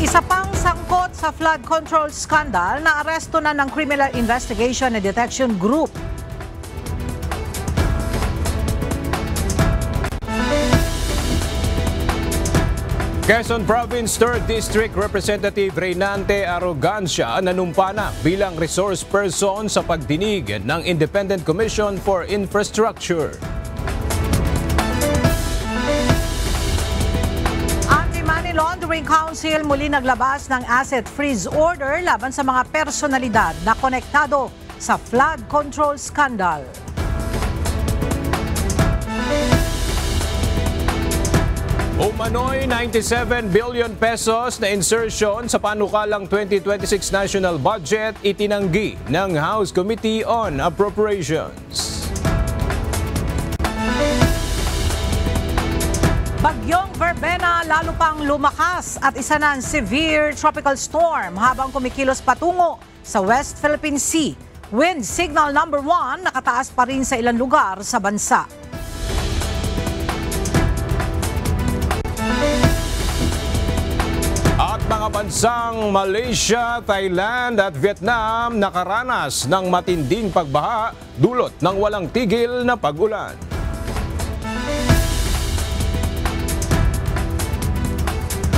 Isa pang sangkot sa flood control scandal na aresto na ng Criminal Investigation and Detection Group. Quezon Province 3rd District Representative Reynante Arrogancia nanumpa na bilang resource person sa pagdinig ng Independent Commission for Infrastructure. Anti-Money Laundering Council muli naglabas ng asset freeze order laban sa mga personalidad na konektado sa flood control scandal. Umano'y 97 billion pesos na insertion sa panukalang 2026 national budget itinanggi ng House Committee on Appropriations. Bagyong Verbena lalo pang lumakas at isa ng severe tropical storm habang kumikilos patungo sa West Philippine Sea. Wind signal number 1 nakataas pa rin sa ilang lugar sa bansa. Mga bansang Malaysia, Thailand at Vietnam nakaranas ng matinding pagbaha dulot ng walang tigil na pag-ulan.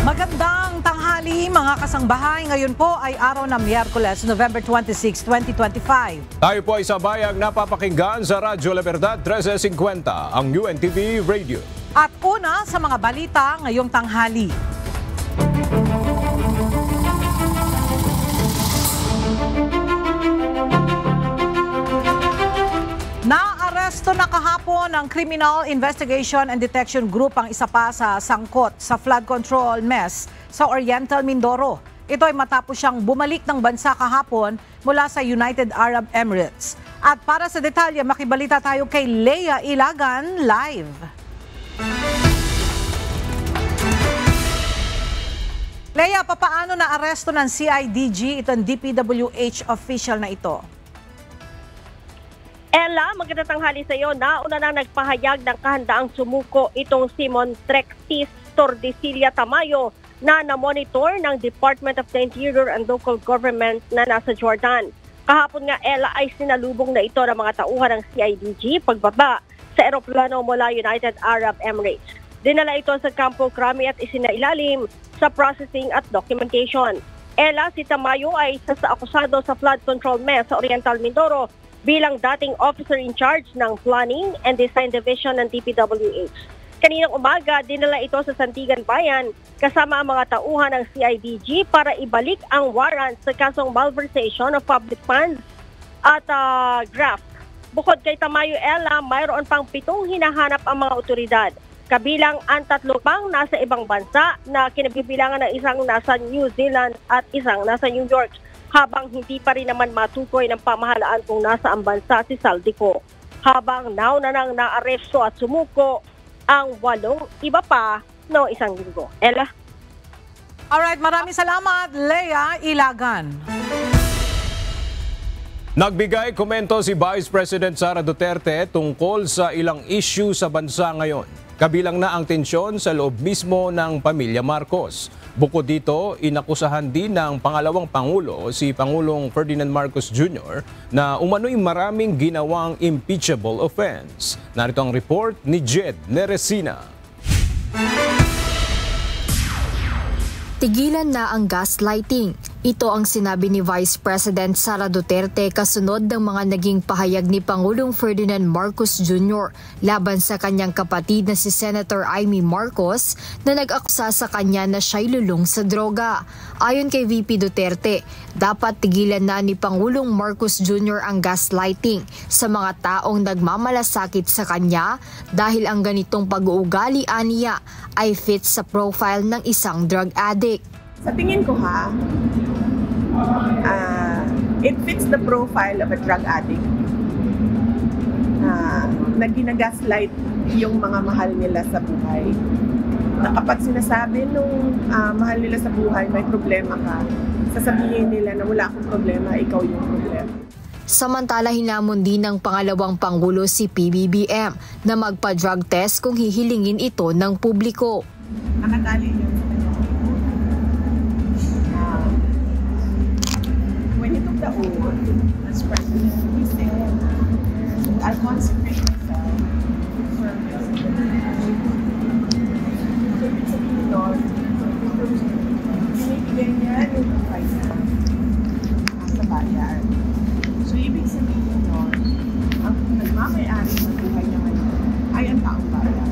Magandang tanghali mga kasangbahay. Ngayon po ay araw ng Miyerkules, November 26, 2025. Tayo po ay sabayang napapakinggan sa Radyo La Verdad 1350, ang UNTV Radio. At una sa mga balita ngayong tanghali. Naaresto na kahapon ng Criminal Investigation and Detection Group ang isa pa sa sangkot sa flood control mess sa Oriental Mindoro. Ito ay matapos siyang bumalik ng bansa kahapon mula sa United Arab Emirates. At para sa detalye, makibalita tayo kay Leia Ilagan live. Leia, papaano na aresto ng CIDG itong DPWH official na ito? Ella, magandang tanghali sa iyo. Nauna na nagpahayag ng kahandaang sumuko itong Simon Trexis Tordesillas Tamayo na na-monitor ng Department of the Interior and Local Government na nasa Jordan. Kahapon nga, Ella, ay sinalubong na ito ng mga tauhan ng CIDG pagbaba sa eroplano mula United Arab Emirates. Dinala ito sa Campo Crame at isinailalim sa processing at documentation. Ella, si Tamayo ay isa sa akusado sa flood control mess sa Oriental Mindoro bilang dating officer in charge ng Planning and Design Division ng DPWH. Kaninang umaga, dinala ito sa Santigan Bayan kasama ang mga tauhan ng CIDG para ibalik ang warrant sa kasong malversation of public funds at graft. Bukod kay Tamayo, Ella, mayroon pang 7 hinahanap ang mga otoridad. Kabilang ang 3 pang nasa ibang bansa na kinabibilangan ng isang nasa New Zealand at isang nasa New York, habang hindi pa rin naman matukoy ng pamahalaan kung nasa ang bansa si Saldico. Habang nauna nang naaresto at sumuko ang 8 iba pa noong isang linggo. Ella? Alright, maraming salamat, Leia Ilagan. Nagbigay komento si Vice President Sara Duterte tungkol sa ilang issue sa bansa ngayon. Kabilang na ang tensyon sa loob mismo ng pamilya Marcos. Bukod dito, inakusahan din ng pangalawang Pangulo si Pangulong Ferdinand Marcos Jr. na umano'y maraming ginawang impeachable offense. Narito ang report ni Jed Neresina. Tigilan na ang gaslighting. Ito ang sinabi ni Vice President Sara Duterte kasunod ng mga naging pahayag ni Pangulong Ferdinand Marcos Jr. laban sa kanyang kapatid na si Senator Amy Marcos na nag-akusa sa kanya na siya'y lulong sa droga. Ayon kay VP Duterte, dapat tigilan na ni Pangulong Marcos Jr. ang gaslighting sa mga taong nagmamalasakit sa kanya dahil ang ganitong pag-uugali niya ay fit sa profile ng isang drug addict. Sa tingin ko it fits the profile of a drug addict na ginagaslight yung mga mahal nila sa buhay. Na kapag sinasabi nung mahal nila sa buhay, may problema ka, sasabihin nila na wala akong problema, ikaw yung problema. Samantala, hinamon din ng pangalawang Pangulo si PBBM na magpa-drug test kung hihilingin ito ng publiko. Nakatali yun sa kanya. as president, he said, I consecrate myself to service. So, ibig sabihin nun, binibigay niya yung buhay niya sa bayan. So, ibig sabihin nun, ang nagmamayari ng buhay niya ngayon ay ang taong bayan.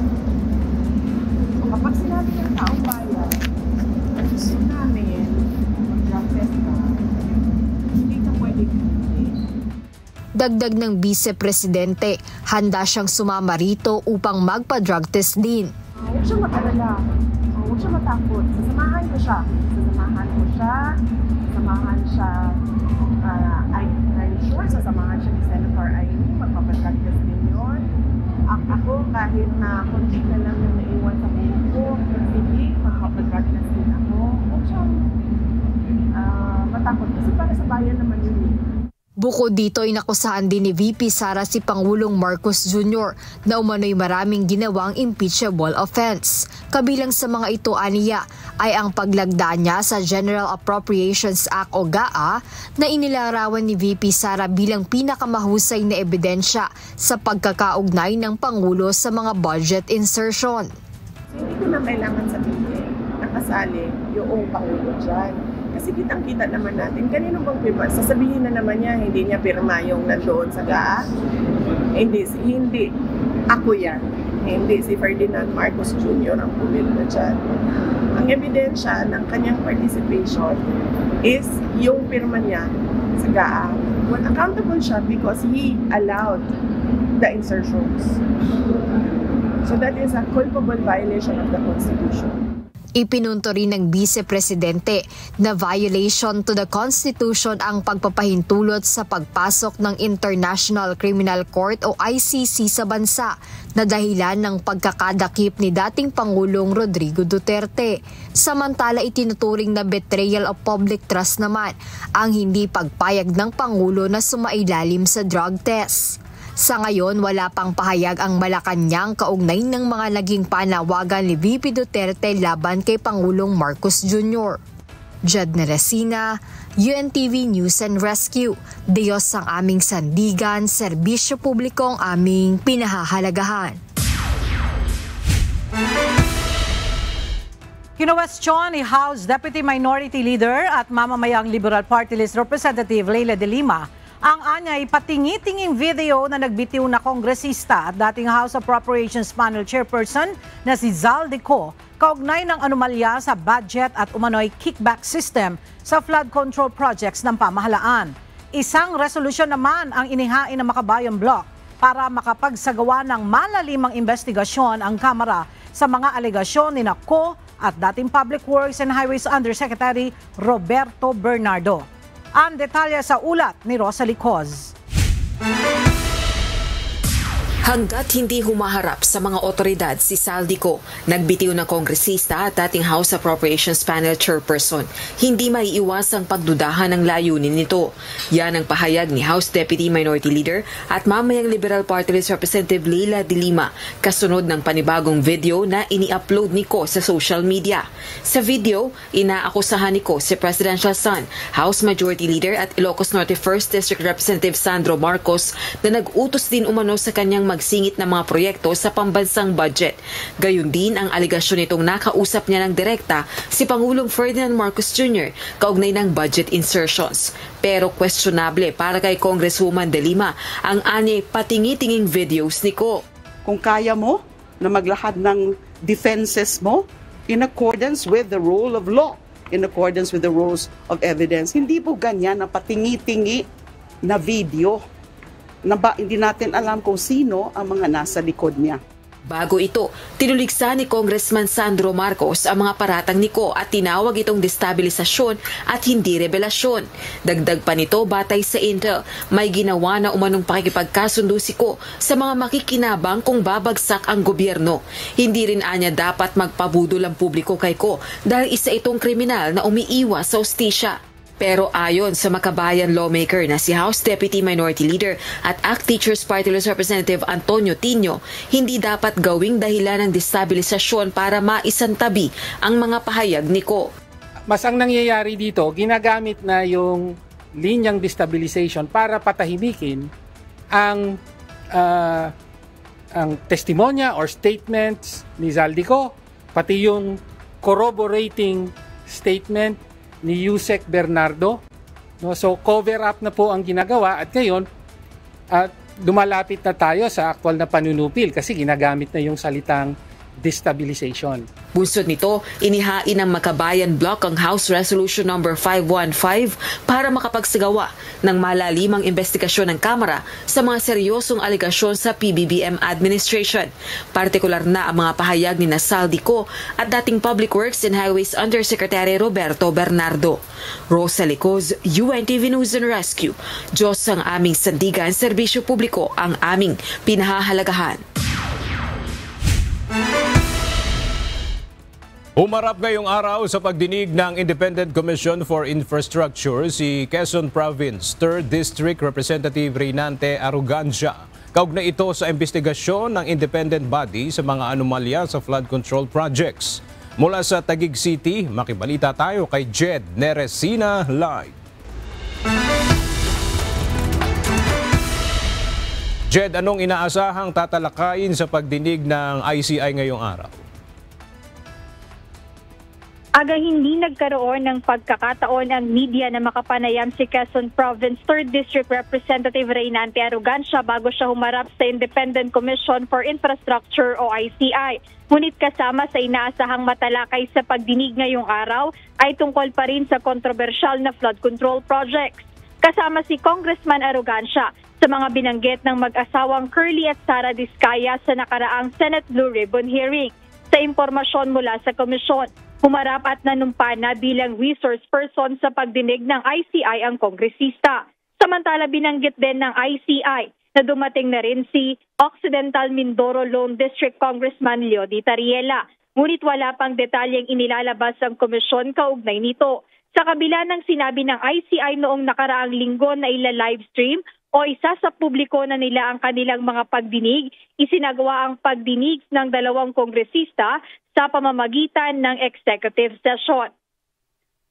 So, kapag sinabi ng taong bayan, gusto namin mag-protest ka, hindi ka pwede hindi. Dagdag ng Vice Presidente, handa siyang sumama rito upang magpa-drug test din. Huwag siyang matalala. Huwag siyang matakot. Sasamahan ko siya. I'm sure sasamahan siya ni Senator Amy. Magpapadrug test din yun. Ako, kahit na konti na lang yung naiwan sa buhay ko, sige, magpapadrug test din ako. Huwag siyang matakot. Kasi para sa bayan naman yun. Bukod dito, inakusahan din ni VP Sara si Pangulong Marcos Jr. na umano'y maraming ginawang impeachable offense. Kabilang sa mga ito, aniya, ay ang paglagda niya sa General Appropriations Act o GAA na inilarawan ni VP Sara bilang pinakamahusay na ebidensya sa pagkakaugnay ng Pangulo sa mga budget insertion. Hindi ko na kailangan sabihin nakasali yung Pangulo dyan. Kasi kitang-kita naman natin, kanino bang pirma? Sasabihin na naman niya, hindi niya pirma yung nandoon sa GAA. Hindi. Ako yan. Hindi si Ferdinand Marcos Jr. ang pumirma dyan. Ang ebidensya ng kanyang participation is yung pirma niya sa GAA. Well, accountable siya because he allowed the insertions. So that is a culpable violation of the Constitution. Ipinunto rin ng Vice Presidente na violation to the Constitution ang pagpapahintulot sa pagpasok ng International Criminal Court o ICC sa bansa na dahilan ng pagkakadakip ni dating Pangulong Rodrigo Duterte. Samantala, itinuturing na betrayal of public trust naman ang hindi pagpayag ng Pangulo na sumailalim sa drug test. Sa ngayon, wala pang pahayag ang Malacanang kaugnay ng mga naging panawagan ni VP Duterte laban kay Pangulong Marcos Jr. Jed Neresina, UNTV News and Rescue. Diyos ang aming sandigan, serbisyo publiko ang aming pinahahalagahan. Kinwestiyon ni House Deputy Minority Leader at mamamayang Liberal Party List Representative Leila de Lima ang anyay patingi-tinging video na nagbitiw na kongresista at dating House Appropriations Panel Chairperson na si Zal Dico kaugnay ng anomalya sa budget at umano'y kickback system sa flood control projects ng pamahalaan. Isang resolusyon naman ang inihain ng Makabayan Bloc para makapagsagawa ng malalimang investigasyon ang Kamara sa mga alegasyon ni Ko at dating Public Works and Highways Undersecretary Roberto Bernardo. Ang detalye sa ulat ni Rosalie Coz. Hanggat hindi humaharap sa mga otoridad si Zal Dico, nagbitiw na kongresista at dating House Appropriations Panel Chairperson, hindi maiiwasang pagdudahan ng layunin nito. Yan ang pahayag ni House Deputy Minority Leader at mamayang Liberal Party List Representative Leila de Lima kasunod ng panibagong video na ini-upload ni Ko sa social media. Sa video, inaakusahan ni Ko si Presidential Son, House Majority Leader at Ilocos Norte 1st District Representative Sandro Marcos na nag-utos din umano sa kanyang magsingit ng mga proyekto sa pambansang budget. Gayon din ang aligasyon nitong nakausap niya ng direkta si Pangulong Ferdinand Marcos Jr. kaugnay ng budget insertions. Pero questionable para kay Congresswoman de Lima ang anyay patingi-tinging videos ni Ko. Kung kaya mo na maglahad ng defenses mo in accordance with the rule of law, in accordance with the rules of evidence, hindi po ganyan na patingi-tingi na video na hindi natin alam kung sino ang mga nasa likod niya. Bago ito, tinuligsa ni Congressman Sandro Marcos ang mga paratang ni Ko at tinawag itong destabilisasyon at hindi rebelasyon. Dagdag pa nito, batay sa Intel, may ginawa na umanong pakikipagkasundo si Ko sa mga makikinabang kung babagsak ang gobyerno. Hindi rin anya dapat magpabudol ang publiko kay Ko dahil isa itong kriminal na umiiwas sa hustisya. Pero ayon sa Makabayan lawmaker na si House Deputy Minority Leader at ACT Teachers Party List Representative Antonio Tino, hindi dapat gawing dahilan ng destabilisasyon para maisantabi ang mga pahayag ni Ko. Mas ang nangyayari dito, ginagamit na yung linyang destabilization para patahimikin ang testimonya or statements ni Zaldico, pati yung corroborating statement ni Yusek Bernardo. No, so cover up na po ang ginagawa at ngayon dumalapit na tayo sa aktual na panunupil kasi ginagamit na yung salitang destabilization. Bunsod nito, inihain ng Makabayan Block ang House Resolution No. 515 para makapagsagawa ng malalimang investigasyon ng Kamara sa mga seryosong alegasyon sa PBBM administration. Partikular na ang mga pahayag ni Zaldico at dating Public Works and Highways Undersecretary Roberto Bernardo. Rosa Licoz, UNTV News and Rescue. Diyos ang aming sandigan, serbisyo publiko ang aming pinahahalagahan. Umarap ngayong araw sa pagdinig ng Independent Commission for Infrastructure si Quezon Province 3rd District Representative Reynante Arrogancia. Kaugnay ito sa investigasyon ng independent body sa mga anomalya sa flood control projects. Mula sa Taguig City, makibalita tayo kay Jed Neresina live. Jed, anong inaasahang tatalakayin sa pagdinig ng ICI ngayong araw? Aga hindi nagkaroon ng pagkakataon ang media na makapanayam si Quezon Province 3rd District Representative Reynante Arrogancia bago siya humarap sa Independent Commission for Infrastructure o ICI. Ngunit kasama sa inaasahang matalakay sa pagdinig ngayong araw ay tungkol pa rin sa kontrobersyal na flood control projects. Kasama si Congressman Arrogancia sa mga binanggit ng mag-asawang Curly at Sara Diskaya sa nakaraang Senate Blue Ribbon hearing. Sa impormasyon mula sa komisyon, humarap at nanumpa na bilang resource person sa pagdinig ng ICI ang kongresista. Samantala binanggit din ng ICI na dumating na rin si Occidental Mindoro Lone District Congressman Leody Tariela. Ngunit wala pang detalyeng inilalabas ang komisyon kaugnay nito. Sa kabila ng sinabi ng ICI noong nakaraang linggo na ila-livestream o isa sa publiko na nila ang kanilang mga pagdinig, isinagawa ang pagdinig ng dalawang kongresista sa pamamagitan ng executive session.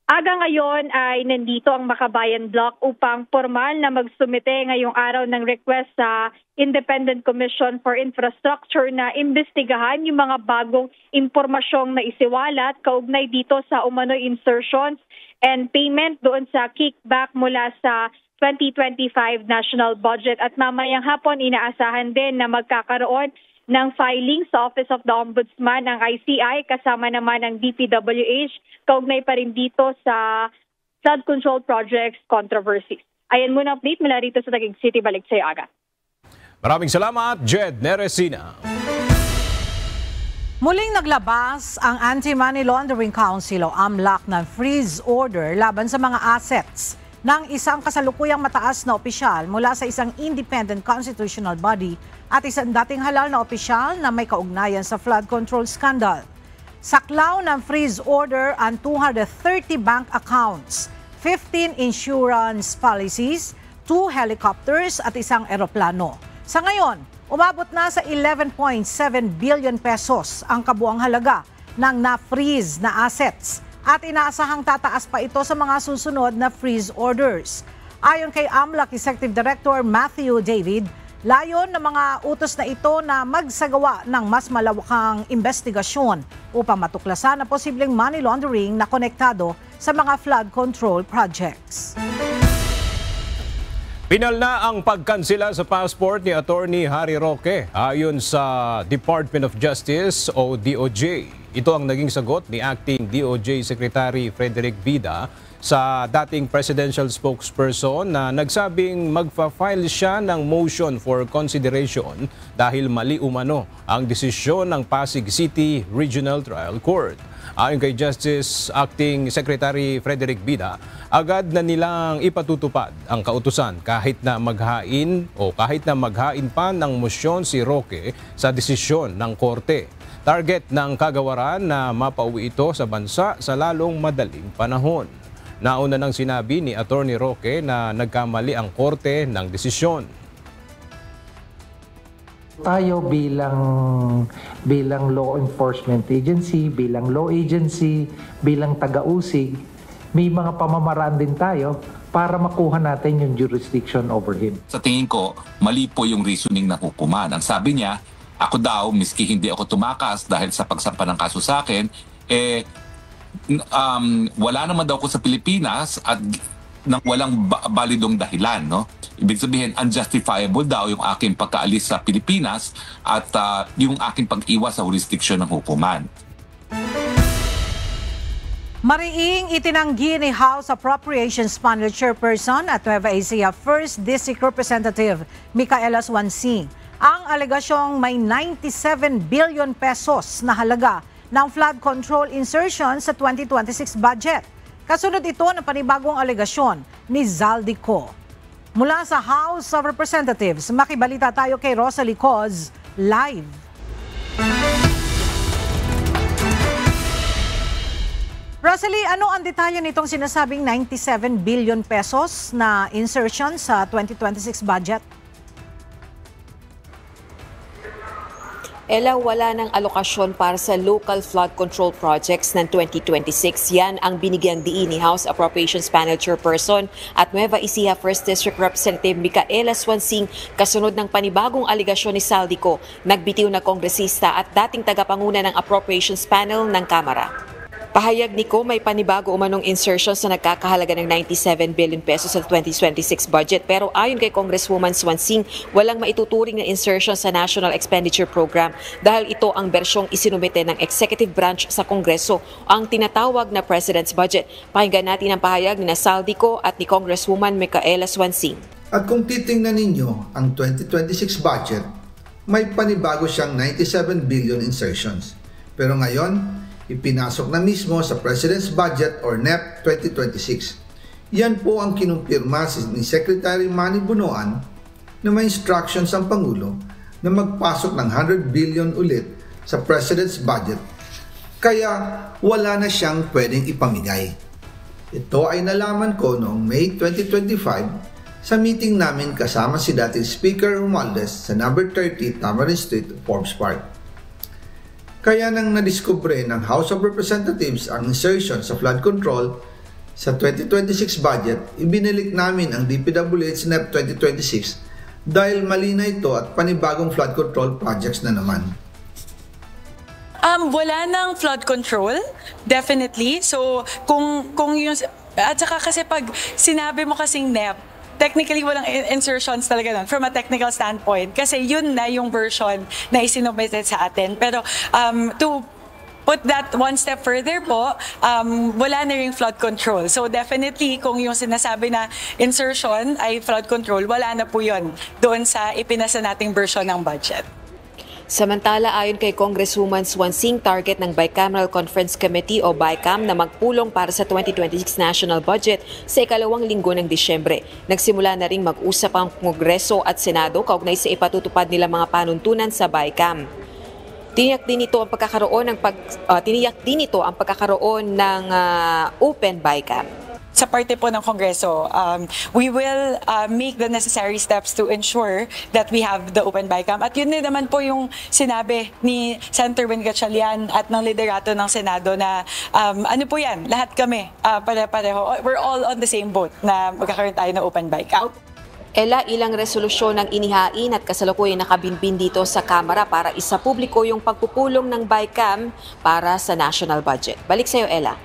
Aga ngayon ay nandito ang Makabayan Block upang formal na magsumite ngayong araw ng request sa Independent Commission for Infrastructure na imbestigahan yung mga bagong impormasyong na isiwalat kaugnay dito sa umano'y insertions and payment doon sa kickback mula sa 2025 national budget at mamayang hapon inaasahan din na magkakaroon ng filing sa Office of the Ombudsman ang ICI kasama naman ang DPWH kaugnay pa rin dito sa flood control projects controversies. Ayan muna update mula rito sa Taguig City. Balik sa iyo, Aga. Maraming salamat, Jed Neresina. Muling naglabas ang Anti-Money Laundering Council o AMLAC ng freeze order laban sa mga assets ng isang kasalukuyang mataas na opisyal mula sa isang independent constitutional body at isang dating halal na opisyal na may kaugnayan sa flood control scandal. Saklaw ng freeze order ang 230 bank accounts, 15 insurance policies, 2 helicopters at isang eroplano. Sa ngayon, umabot na sa 11.7 billion pesos ang kabuang halaga ng na-freeze na assets. At inaasahang tataas pa ito sa mga susunod na freeze orders. Ayon kay AMLAC Executive Director Matthew David, layon ng mga utos na ito na magsagawa ng mas malawakang investigasyon upang matuklasan ang posibleng money laundering na konektado sa mga flood control projects. Pinal na ang pagkansela sa passport ni Attorney Harry Roque ayon sa Department of Justice o DOJ. Ito ang naging sagot ni Acting DOJ Secretary Frederick Vida sa dating presidential spokesperson na nagsabing magfa-file siya ng motion for consideration dahil mali umano ang desisyon ng Pasig City Regional Trial Court. Ayon kay Justice Acting Secretary Frederick Vida, agad na nilang ipatutupad ang kautusan kahit na maghain pa ng mosyon si Roque sa desisyon ng korte. Target ng kagawaran na mapauwi ito sa bansa sa lalong madaling panahon. Nauna nang sinabi ni Attorney Roque na nagkamali ang korte ng desisyon. Tayo bilang law enforcement agency, bilang law agency, bilang taga-usig, may mga pamamaraan din tayo para makuha natin yung jurisdiction over him. Sa tingin ko, mali po yung reasoning ng hukuman. Ang sabi niya, ako daw, miski hindi ako tumakas dahil sa pagsampa ng kaso sa akin, wala naman daw ako sa Pilipinas at nang walang balidong dahilan, no? Ibig sabihin, unjustifiable daw yung aking pagkaalis sa Pilipinas at yung aking pag-iwas sa jurisdiction ng hukuman. Mariing itinanggi ni House Appropriations Panel Chairperson at Nueva Ecija 1st District Representative Micaela Swansing ang alegasyong may 97 billion pesos na halaga ng flood control insertion sa 2026 budget. Kasunod ito ng panibagong alegasyon ni Zaldico. Mula sa House of Representatives, makibalita tayo kay Rosalie Coz live. Rosalie, ano ang detalye nitong sinasabing 97 billion pesos na insertion sa 2026 budget? Ella, wala ng alokasyon para sa local flood control projects ng 2026. Yan ang binigyang diin ni House Appropriations Panel Chairperson at Nueva Ecija 1st District Representative Micaela Swansing kasunod ng panibagong aligasyon ni Zaldico, nagbitiw na kongresista at dating tagapanguna ng Appropriations Panel ng Kamara. Pahayag ni Ko, may panibago umanong insertions na nagkakahalaga ng 97 billion pesos sa 2026 budget. Pero ayon kay Congresswoman Swansing, walang maituturing na insertion sa National Expenditure Program dahil ito ang bersyong isinumite ng Executive Branch sa Kongreso, ang tinatawag na President's Budget. Pakinggan natin ang pahayag ni Zaldico at ni Congresswoman Micaela Swansing. At kung titingnan ninyo ang 2026 budget, may panibago siyang 97 billion insertions. Pero ngayon, ipinasok na mismo sa President's Budget or NEP 2026. Yan po ang kinumpirma ni Secretary Manny Bunoan na may instructions ang Pangulo na magpasok ng 100 billion ulit sa President's Budget. Kaya wala na siyang pwedeng ipamigay. Ito ay nalaman ko noong May 2025 sa meeting namin kasama si dating Speaker Romualdez sa number 30 Tamarind Street, Forbes Park. Kaya nang nadiskubre ng House of Representatives ang insertion sa flood control sa 2026 budget, ibinalik namin ang DPWH NEP 2026 dahil mali na ito at panibagong flood control projects na naman. Wala nang flood control, definitely. So kung yung at saka kasi pag sinabi mo kasing NEP, technically, walang insertions talaga nun from a technical standpoint kasi yun na yung version na isinumited sa atin. Pero to put that one step further po, wala na ring flood control. So definitely, kung yung sinasabi na insertion ay flood control, wala na po yun doon sa ipinasa nating version ng budget. Samantala, ayon kay Congresswoman Swansing, target ng Bicameral Conference Committee o BICAM na magpulong para sa 2026 national budget sa ikalawang linggo ng Disyembre. Nagsimula na ring mag-usap ang Kongreso at Senado kaugnay sa ipatutupad nila mga panuntunan sa BICAM. Tiniyak din ito ang pagkakaroon ng open BICAM. Sa parte po ng Kongreso, we will make the necessary steps to ensure that we have the open BICAM. At yun din naman po yung sinabi ni Senator Ben Gatchalian at ng liderato ng Senado na ano po yan, lahat kami pare-pareho. We're all on the same boat na magkakaroon tayo ng open BICAM. Ella, ilang resolusyon ang inihain at kasalukuyan nakabinbin dito sa Kamara para isapubliko yung pagpupulong ng BICAM para sa national budget. Balik sa iyo, Ella.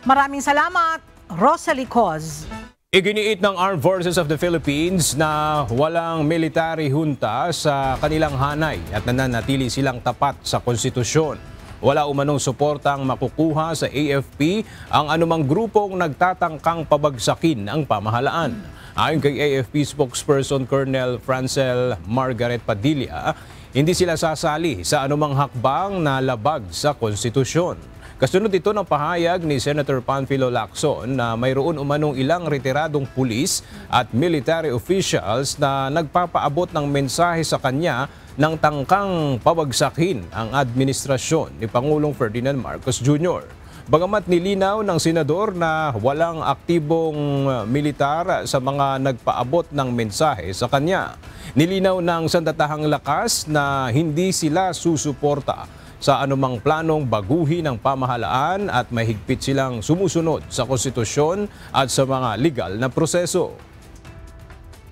Maraming salamat, Rosalie Coz. Iginiit ng Armed Forces of the Philippines na walang military junta sa kanilang hanay at nananatili silang tapat sa konstitusyon. Wala umanong suportang makukuha sa AFP ang anumang grupong nagtatangkang pabagsakin ang pamahalaan. Ayon kay AFP spokesperson Colonel Francel Margaret Padilla, hindi sila sasali sa anumang hakbang na labag sa konstitusyon. Kasunod ito ng pahayag ni Senator Panfilo Lacson na mayroon umanong ilang retiradong pulis at military officials na nagpapaabot ng mensahe sa kanya ng tangkang pabagsakin ang administrasyon ni Pangulong Ferdinand Marcos Jr. Bagamat nilinaw ng senador na walang aktibong militar sa mga nagpaabot ng mensahe sa kanya, nilinaw ng sandatahang lakas na hindi sila susuporta sa anumang planong baguhin ng pamahalaan at mahigpit silang sumusunod sa konstitusyon at sa mga legal na proseso.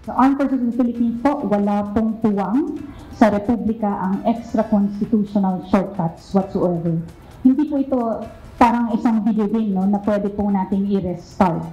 Sa Armed Forces of the Philippines po, wala pong puwang sa Republika ang extra-constitutional shortcuts whatsoever. Hindi po ito parang isang video game, no, na pwede po nating i-restart.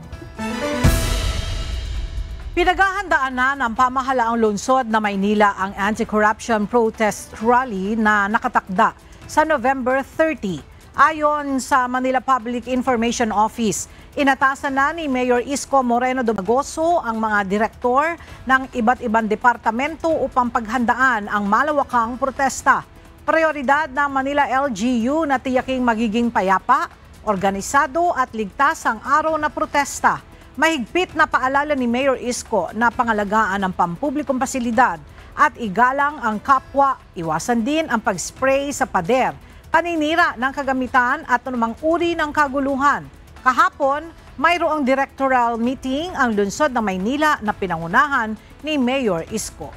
Pinaghahandaan na ng pamahalaang lungsod na Maynila ang anti-corruption protest rally na nakatakda sa November 30. Ayon sa Manila Public Information Office, inatasan na ni Mayor Isko Moreno Domagoso ang mga direktor ng iba't ibang departamento upang paghandaan ang malawakang protesta. Prioridad ng Manila LGU na tiyaking magiging payapa, organisado at ligtas ang araw na protesta. Mahigpit na paalala ni Mayor Isko na pangalagaan ng pampublikong pasilidad at igalang ang kapwa, iwasan din ang pag-spray sa pader, paninira ng kagamitan at anumang uri ng kaguluhan. Kahapon, mayroong directoral meeting ang lungsod ng Maynila na pinangunahan ni Mayor Isko.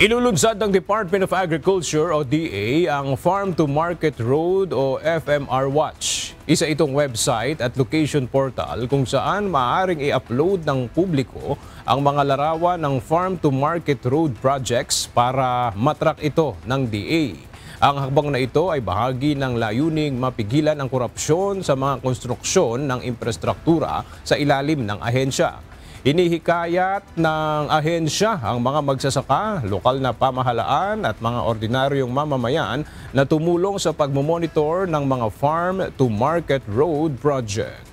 Ilulunsad ng Department of Agriculture o DA ang Farm to Market Road o FMR Watch. Isa itong website at location portal kung saan maaaring i-upload ng publiko ang mga larawan ng Farm to Market Road projects para matrack ito ng DA. Ang hakbang na ito ay bahagi ng layuning mapigilan ang korupsyon sa mga konstruksyon ng infrastruktura sa ilalim ng ahensya. Inihikayat ng ahensya ang mga magsasaka, lokal na pamahalaan at mga ordinaryong mamamayan na tumulong sa pagmomonitor ng mga Farm to Market Road project.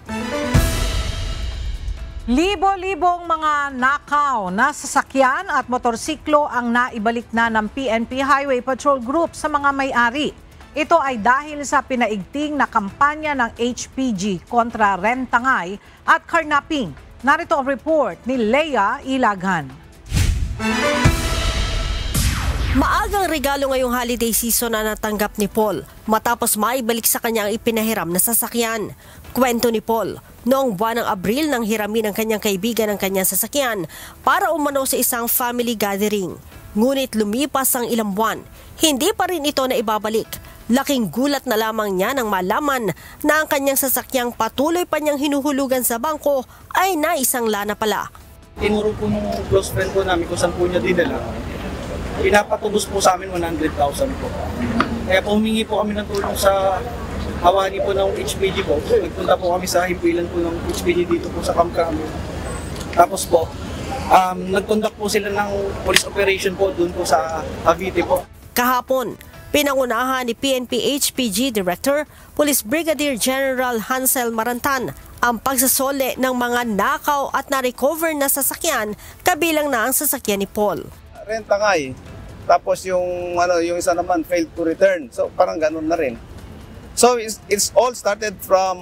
Libo-libong mga nakaw na sasakyan at motorsiklo ang naibalik na ng PNP Highway Patrol Group sa mga may-ari. Ito ay dahil sa pinaigting na kampanya ng HPG kontra rentangay at carnapping. Narito ang report ni Leia Ilaghan. Maagang regalo ngayong holiday season na natanggap ni Paul matapos maibalik sa kanya ang ipinahiram na sasakyan. Kwento ni Paul, noong buwan ng Abril nang hiramin ng kanyang kaibigan ang kanyang sasakyan para umano sa isang family gathering. Ngunit lumipas ang ilang buwan, hindi pa rin ito na ibabalik. Laking gulat na lamang niya nang malaman na ang kanyang sasakyang patuloy pa niyang hinuhulugan sa bangko ay naisangla na pala. Tinuro po nung close friend po namin kung saan po niya dinala. Pinapatubos po sa amin 100,000 po. Kaya po humingi po kami ng tulong sa hawani po ng HPG po. Nagpunta po kami sa himpilan po ng HPG dito po sa Kamkam. Tapos po, nagconduct po sila ng police operation po doon po sa Cavite po. Kahapon, pinangunahan ni PNP HPG Director, Police Brigadier General Hansel Marantan ang pagsasole ng mga nakaw at na-recover na sasakyan kabilang na ang sasakyan ni Paul. Rentangay, tapos yung isa naman failed to return. So parang ganun na rin. So it's all started from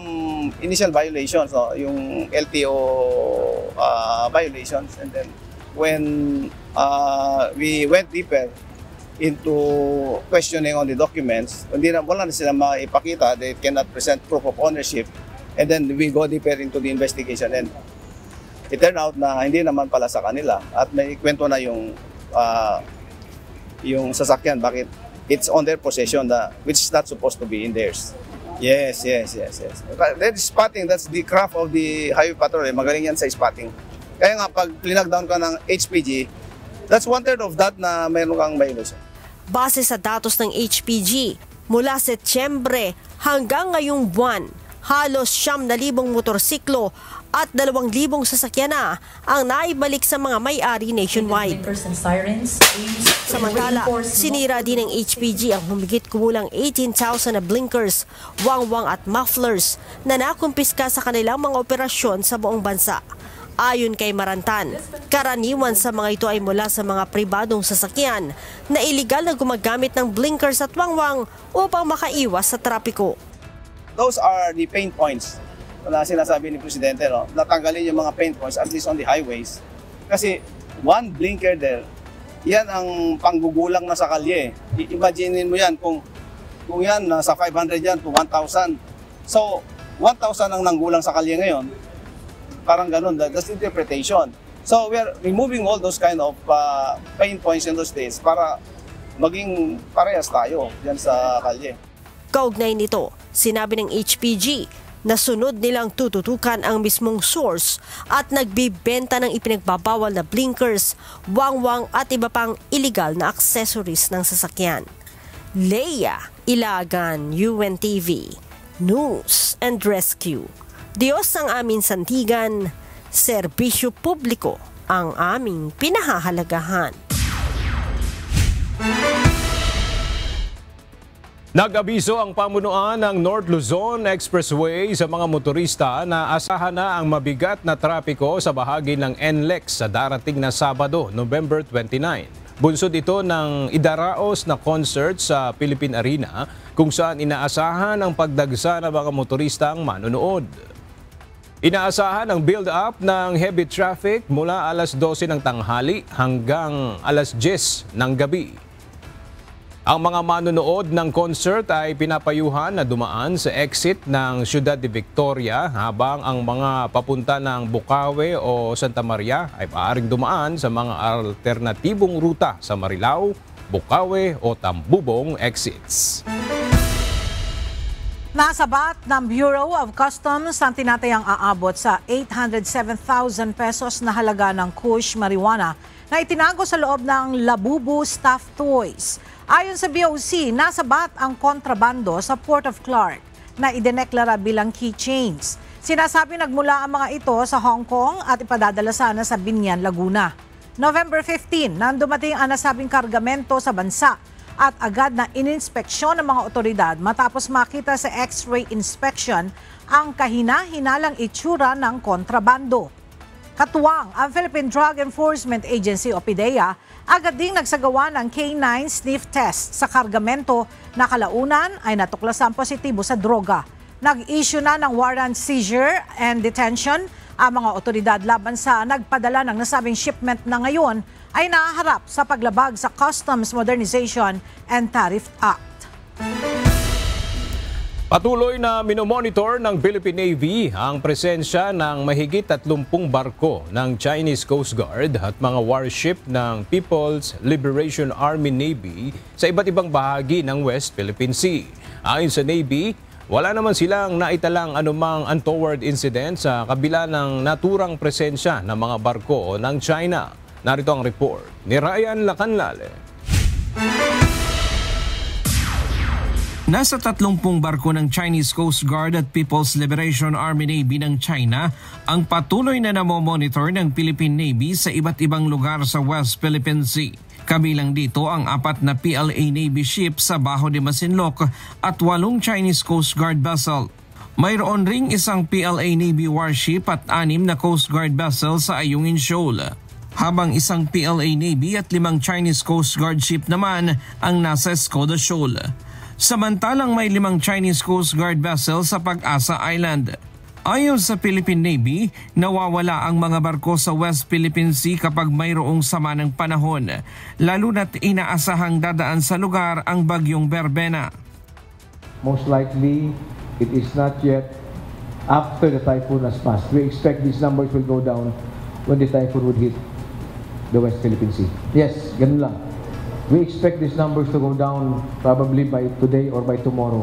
initial violations, no? Yung LTO violations, and then when we went deeper into questioning on the documents, wala na sila maipakita, they cannot present proof of ownership, and then we go deeper into the investigation, and it turned out na hindi naman pala sa kanila at may kwento na yung sasakyan, bakit it's on their possession, which is not supposed to be in theirs. Yes. That is spotting, that's the craft of the highway patrol, magaling yan sa spotting. Kaya nga pag linagdown ka ng HPG, that's 1/3 of that na mayroon kang violation. Base sa datos ng HPG, mula Setyembre hanggang ngayong buwan, halos 9,000 motorsiklo at 2,000 sasakyan na ang naibalik sa mga may-ari nationwide. Samantala, sinira din ng HPG ang humigit kumulang 18,000 na blinkers, wangwang at mufflers na nakumpiska sa kanilang mga operasyon sa buong bansa. Ayon kay Marantan, karaniwan sa mga ito ay mula sa mga pribadong sasakyan na iligal na gumagamit ng blinkers at wangwang upang makaiwas sa trapiko. Those are the pain points na sinasabi ni Presidente, no? Natanggalin yung mga pain points, at least on the highways. Kasi one blinker there, yan ang panggugulang na sa kalye. Imagine mo yan, kung yan, nasa 500 yan to 1,000. So, 1,000 ang nanggulang sa kalye ngayon. Parang ganun, that's the interpretation. So, we are removing all those kind of pain points in those days para maging parehas tayo diyan sa kalye. Kaugnay nito, sinabi ng HPG na sunod nilang tututukan ang mismong source at nagbibenta ng ipinagbabawal na blinkers, wangwang at iba pang illegal na accessories ng sasakyan. Leia Ilagan, UNTV, News and Rescue. Diyos ang aming sandigan, serbisyo publiko ang aming pinahahalagahan. Nag-abiso ang pamunuan ng North Luzon Expressway sa mga motorista na asahan na ang mabigat na trapiko sa bahagi ng NLEX sa darating na Sabado, November 29. Bunsod ito ng idaraos na concert sa Philippine Arena kung saan inaasahan ang pagdagsa ng mga motoristang manonood. Inaasahan ang build-up ng heavy traffic mula alas 12 ng tanghali hanggang alas 10 ng gabi. Ang mga manonood ng concert ay pinapayuhan na dumaan sa exit ng Ciudad de Victoria habang ang mga papunta ng Bukawe o Santa Maria ay maaaring dumaan sa mga alternatibong ruta sa Marilao, Bukawe o Tambubong exits. Nasabat ng Bureau of Customs ang tinatayang aabot sa 807,000 pesos na halaga ng Kush marijuana na itinago sa loob ng Labubu Stuffed Toys. Ayon sa BOC, nasabat ang kontrabando sa Port of Clark na idineklara bilang keychains. Sinasabi nagmula ang mga ito sa Hong Kong at ipadadala sana sa Binyan, Laguna. November 15, nang dumating ang nasabing kargamento sa bansa at agad na ininspeksyon ng mga otoridad matapos makita sa X-ray inspection ang kahina-hinalang itsura ng kontrabando. Katuwang ang Philippine Drug Enforcement Agency o PDEA, agad ding nagsagawa ng K9 sniff test sa kargamento na kalaunan ay natuklasan positibo sa droga. Nag-issue na ng warrant seizure and detention ang mga otoridad laban sa nagpadala ng nasabing shipment na ngayon ay nahaharap sa paglabag sa Customs Modernization and Tariff Act. Patuloy na minomonitor ng Philippine Navy ang presensya ng mahigit 30 barko ng Chinese Coast Guard at mga warship ng People's Liberation Army Navy sa iba't ibang bahagi ng West Philippine Sea. Ayon sa Navy, wala naman silang naitalang anumang untoward incident sa kabila ng naturang presensya ng mga barko ng China. Narito ang report ni Ryan Lacanlale. Nasa 30 barko ng Chinese Coast Guard at People's Liberation Army Navy ng China ang patuloy na namomonitor ng Philippine Navy sa iba't ibang lugar sa West Philippine Sea. Kabilang dito ang 4 na PLA Navy ship sa Baho de Masinloc at 8 Chinese Coast Guard vessel. Mayroon ring isang PLA Navy warship at 6 na Coast Guard vessel sa Ayungin Shoal. Habang isang PLA Navy at 5 Chinese Coast Guard ship naman ang nasa Escoda Shoal. Samantalang may 5 Chinese Coast Guard vessel sa Pag-asa Island. Ayon sa Philippine Navy, nawawala ang mga barko sa West Philippine Sea kapag mayroong sama ng panahon, lalo na't inaasahang dadaan sa lugar ang bagyong Berbena. Most likely, it is not yet after the typhoon has passed. We expect these numbers will go down when the typhoon would hit the West Philippine Sea. Yes, ganun lang. We expect these numbers to go down probably by today or by tomorrow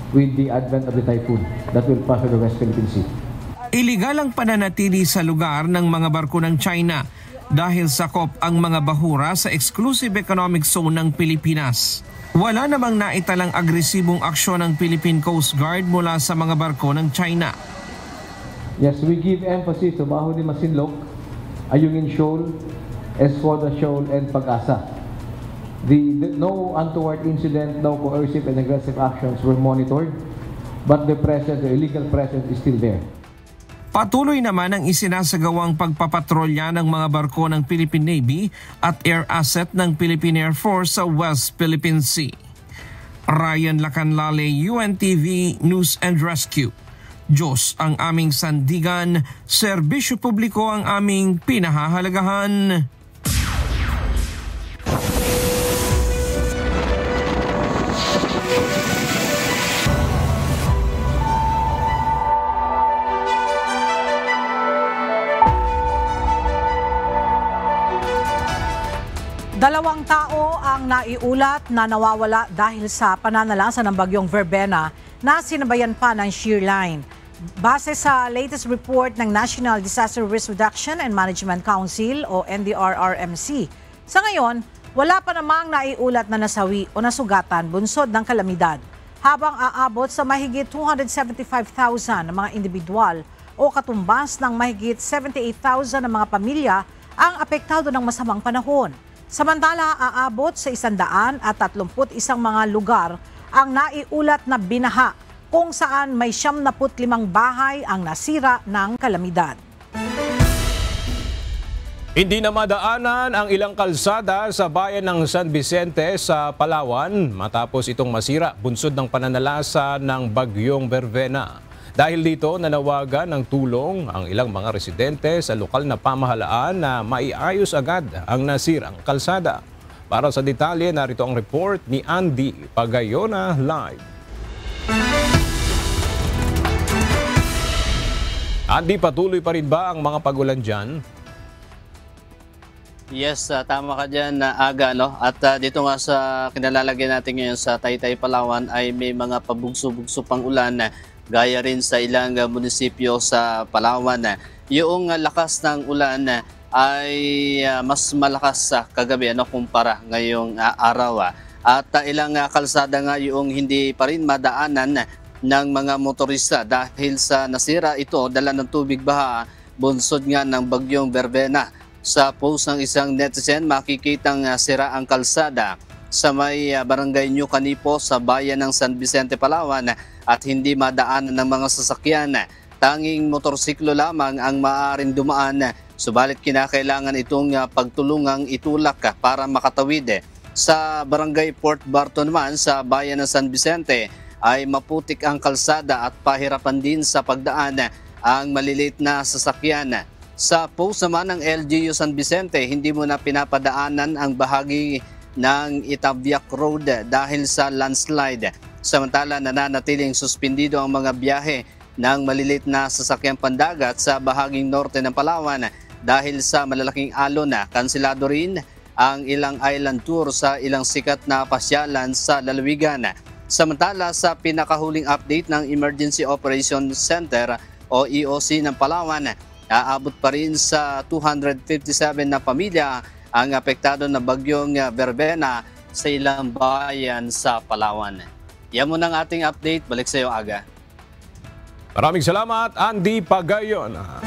with the advent of the typhoon that will pass through the West Philippine Sea. Iligal ang pananatili sa lugar ng mga barko ng China dahil sakop ang mga bahura sa exclusive economic zone ng Pilipinas. Wala namang naitalang agresibong aksyon ng Philippine Coast Guard mula sa mga barko ng China. Yes, we give emphasis to Baho de Masinloc, Ayungin Shoal, Escoda Shoal, and Pag-asa. No untoward incident, no coercive and aggressive actions were monitored, but the illegal presence is still there. Patuloy naman ang isinasagawang pagpapatrolya ng mga barko ng Philippine Navy at air asset ng Philippine Air Force sa West Philippine Sea. Ryan Lacanlale, UNTV News and Rescue. Diyos ang aming sandigan, serbisyo publiko ang aming pinahahalagahan. Dalawang tao ang namang naiulat na nawawala dahil sa pananalasa ng bagyong Verbena na sinabayan pa ng shear line. Base sa latest report ng National Disaster Risk Reduction and Management Council o NDRRMC, sa ngayon, wala pa namang naiulat na nasawi o nasugatan bunsod ng kalamidad, habang aabot sa mahigit 275,000 na mga individual o katumbas ng mahigit 78,000 na mga pamilya ang apektado ng masamang panahon. Samantala, aabot sa 131 mga lugar ang naiulat na binaha, kung saan may 75 bahay ang nasira ng kalamidad. Hindi na madaanan ang ilang kalsada sa bayan ng San Vicente sa Palawan matapos itong masira bunsod ng pananalasa ng bagyong Verbena. Dahil dito, nanawagan ng tulong ang ilang mga residente sa lokal na pamahalaan na maiayos agad ang nasirang kalsada. Para sa detalye, narito ang report ni Andy Pagayona live. Andy, patuloy pa rin ba ang mga pagulan dyan? Yes, tama ka dyan, Aga. No? At dito nga sa kinalalagyan natin ngayon sa Taytay, Palawan ay may mga pabugso-bugso pang ulan gaya rin sa ilang munisipyo sa Palawan. Yung lakas ng ulan ay mas malakas sa kagabi kumpara ngayong araw. At ilang kalsada nga yung hindi pa rin madaanan ng mga motorista dahil sa nasira ito dala ng tubig baha bunsod nga ng bagyong Verbena. Sa post ng isang netizen, makikitang sira ang kalsada sa may barangay New Canipo sa bayan ng San Vicente, Palawan at hindi madaanan ng mga sasakyan. Tanging motorsiklo lamang ang maaaring dumaan, subalit kinakailangan itong pagtulungang itulak para makatawid. Sa barangay Port Barton naman sa bayan ng San Vicente ay maputik ang kalsada at pahirapan din sa pagdaan ang maliliit na sasakyan. Sa post naman ng LGU San Vicente, hindi mo na pinapadaanan ang bahagi ng Itabiac Road dahil sa landslide. Samantala, nananatiling suspendido ang mga biyahe ng maliliit na sasakyang pandagat sa bahaging norte ng Palawan dahil sa malalaking alon. Kanselado rin ang ilang island tour sa ilang sikat na pasyalan sa lalawigan. Samantala, sa pinakahuling update ng Emergency Operations Center o EOC ng Palawan, aabot pa rin sa 257 na pamilya ang apektado na bagyong Verbena sa ilang bayan sa Palawan. Yan muna ang ating update. Balik sa iyo, Aga. Maraming salamat, Andy Pagayona.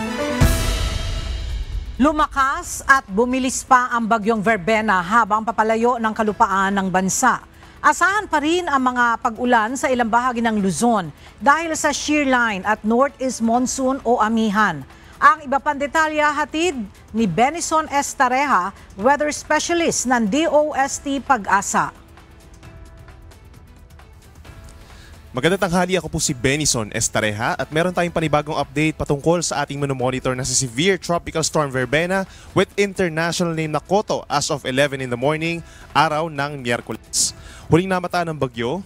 Lumakas at bumilis pa ang bagyong Verbena habang papalayo ng kalupaan ng bansa. Asahan pa rin ang mga pag-ulan sa ilang bahagi ng Luzon dahil sa shear line at northeast monsoon o amihan. Ang iba pang detalya hatid ni Benison Estareja, weather specialist ng DOST Pag-asa. Magandang tanghali, ako po si Benison Estareja at meron tayong panibagong update patungkol sa ating monitor na si Severe Tropical Storm Verbena with international name na Koto as of 11 in the morning, araw ng Miyerkules. Huling namataan ng bagyo,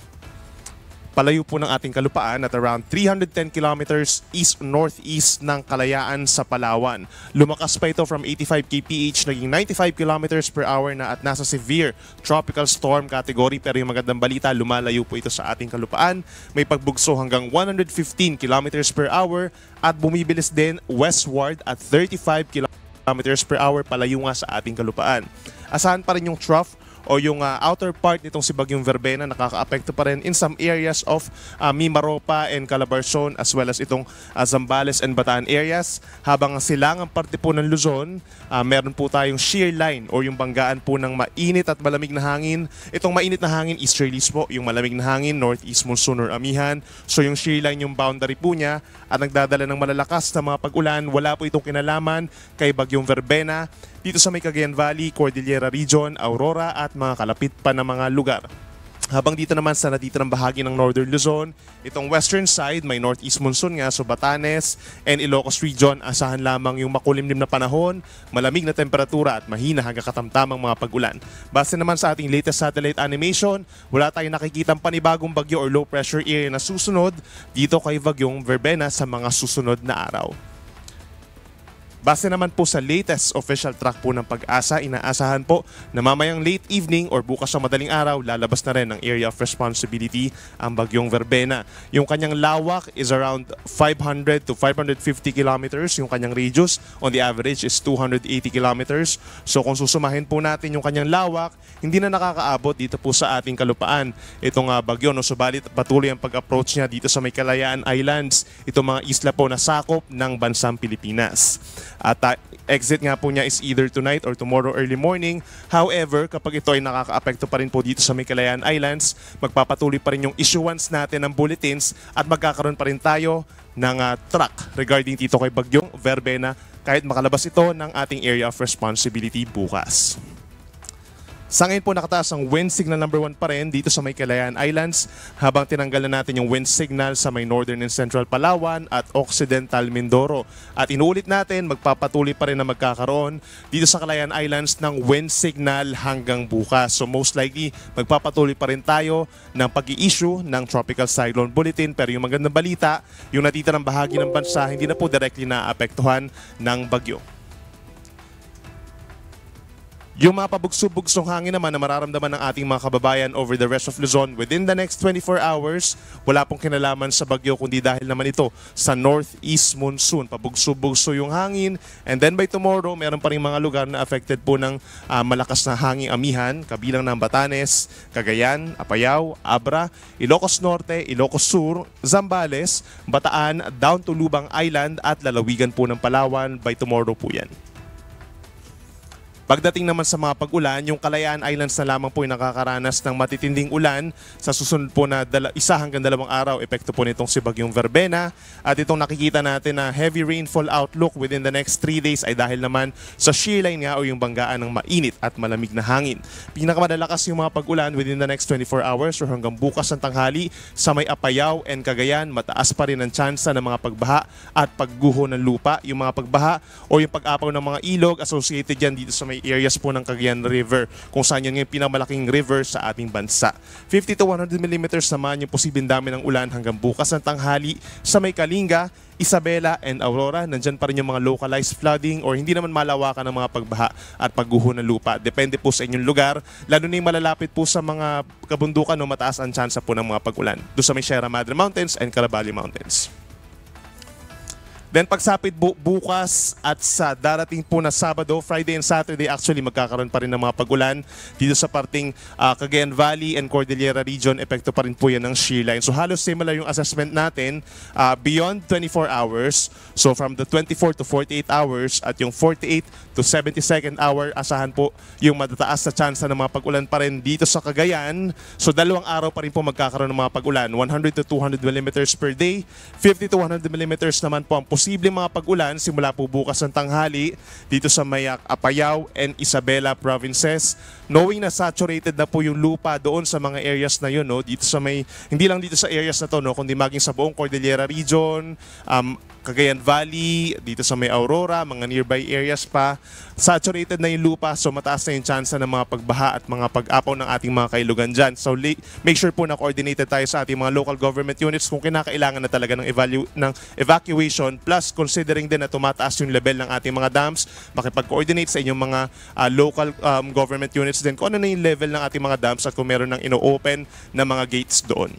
palayo po ng ating kalupaan at around 310 kilometers east-northeast ng Kalayaan sa Palawan. Lumakas pa ito from 85 kph, naging 95 kilometers per hour na at nasa severe tropical storm category. Pero yung magandang balita, lumalayo po ito sa ating kalupaan. May pagbugso hanggang 115 kilometers per hour at bumibilis din westward at 35 kilometers per hour palayo nga sa ating kalupaan. Asahan pa rin yung trough o yung outer part nitong si bagyong Verbena, nakaka-apekto pa rin in some areas of Mimaropa and Calabarzon as well as itong Zambales and Bataan areas. Habang silangang parte po ng Luzon, meron po tayong shear line o yung banggaan po ng mainit at malamig na hangin. Itong mainit na hangin, easterlies po, yung malamig na hangin, northeast monsoon or amihan. So yung shear line yung boundary po niya at nagdadala ng malalakas na mga pag-ulan. Wala po itong kinalaman kay bagyong Verbena dito sa may Cagayan Valley, Cordillera Region, Aurora at mga kalapit pa na mga lugar. Habang dito naman sa natitirang bahagi ng Northern Luzon, itong western side may northeast monsoon nga, so Batanes and Ilocos Region, asahan lamang yung makulimlim na panahon, malamig na temperatura at mahina hanggang katamtamang mga pag-ulan. Base naman sa ating latest satellite animation, wala tayong nakikitang panibagong bagyo or low pressure area na susunod dito kay bagyong Verbena sa mga susunod na araw. Base naman po sa latest official track po ng Pag-asa, inaasahan po na mamayang late evening or bukas sa madaling araw, lalabas na rin ng area of responsibility ang bagyong Verbena. Yung kanyang lawak is around 500 to 550 kilometers. Yung kanyang radius on the average is 280 kilometers. So kung susumahin po natin yung kanyang lawak, hindi na nakakaabot dito po sa ating kalupaan itong bagyo. No? Subalit patuloy ang pag-approach niya dito sa may Kalayaan Islands, itong mga isla po na sakop ng bansang Pilipinas. At exit nga po niya is either tonight or tomorrow early morning. However, kapag ito ay nakaka-apekto pa rin po dito sa may Kalayaan Islands, magpapatuloy pa rin yung issuance natin ng bulletins at magkakaroon pa rin tayo ng track regarding dito kay bagyong Verbena kahit makalabas ito ng ating area of responsibility bukas. Sa ngayon po nakataas ang wind signal number 1 pa rin dito sa may Kalayaan Islands habang tinanggal na natin yung wind signal sa may northern and central Palawan at occidental Mindoro. At inuulit natin, magpapatuloy pa rin na magkakaroon dito sa Kalayaan Islands ng wind signal hanggang bukas. So most likely, magpapatuloy pa rin tayo ng pag-i-issue ng Tropical Cyclone Bulletin. Pero yung magandang balita, yung natitirang bahagi ng bansa hindi na po directly naapektuhan ng bagyo. Yung mga pabugso-bugsong hangin naman na mararamdaman ng ating mga kababayan over the rest of Luzon within the next 24 hours, wala pong kinalaman sa bagyo kundi dahil naman ito sa northeast monsoon. Pabugso-bugso yung hangin and then by tomorrow, meron pa rin mga lugar na affected po ng malakas na hanging amihan, kabilang ng Batanes, Cagayan, Apayao, Abra, Ilocos Norte, Ilocos Sur, Zambales, Bataan, down to Lubang Island at lalawigan po ng Palawan. By tomorrow po yan. Pagdating naman sa mga pag-ulan, yung Kalayaan Islands na lamang po yung nakakaranas ng matitinding ulan sa susunod po na 1 hanggang 2 araw, epekto po nitong si bagyong Verbena. At itong nakikita natin na heavy rainfall outlook within the next 3 days ay dahil naman sa shear line nga o yung banggaan ng mainit at malamig na hangin. Pinakamalalakas yung mga pag-ulan within the next 24 hours or hanggang bukas ng tanghali sa may Apayao and Cagayan, mataas pa rin ang tsansa ng mga pagbaha at pagguho ng lupa. Yung mga pagbaha o yung pag-apaw ng mga ilog associated yan dito sa may areas po ng Cagayan River kung saan yan yung pinamalaking river sa ating bansa. 50 to 100 mm naman yung posibleng dami ng ulan hanggang bukas ng tanghali sa may Kalinga, Isabela and Aurora. Nandyan pa rin yung mga localized flooding or hindi naman malawakan ng mga pagbaha at pagguho ng lupa. Depende po sa inyong lugar, lalo na yung malalapit po sa mga kabundukan o mataas ang tsansa po ng mga pag-ulan doon sa may Sierra Madre Mountains and Caraballo Mountains. Then pagsapit bukas at sa darating po na Sabado, Friday and Saturday, actually magkakaroon pa rin ng mga pag-ulan dito sa parting Cagayan Valley and Cordillera region. Epekto pa rin po yan ng shear line. So halos similar yung assessment natin beyond 24 hours. So from the 24 to 48 hours at yung 48 to 72nd hour, asahan po yung matataas na tsansa ng mga pag-ulan pa rin dito sa Cagayan. So 2 araw pa rin po magkakaroon ng mga pag-ulan. 100 to 200 mm per day. 50 to 100 mm naman po ang posibleng mga pag-ulan simula po bukas ng tanghali dito sa may Apayao and Isabela provinces. Knowing na saturated na po yung lupa doon sa mga areas na yun, no? Dito sa may, hindi lang dito sa areas na to, no? Kundi maging sa buong Cordillera region, Cagayan Valley, dito sa may Aurora, mga nearby areas pa. Saturated na yung lupa, so mataas na yung tsansa ng mga pagbaha at mga pag-apaw ng ating mga kailugan dyan. So make sure po na coordinated tayo sa ating mga local government units kung kinakailangan na talaga ng evacuation, plus considering din na tumataas yung level ng ating mga dams, makipag-coordinate sa inyong mga local government units din kung ano na yung level ng ating mga dams at kung meron ng ino-open na mga gates doon.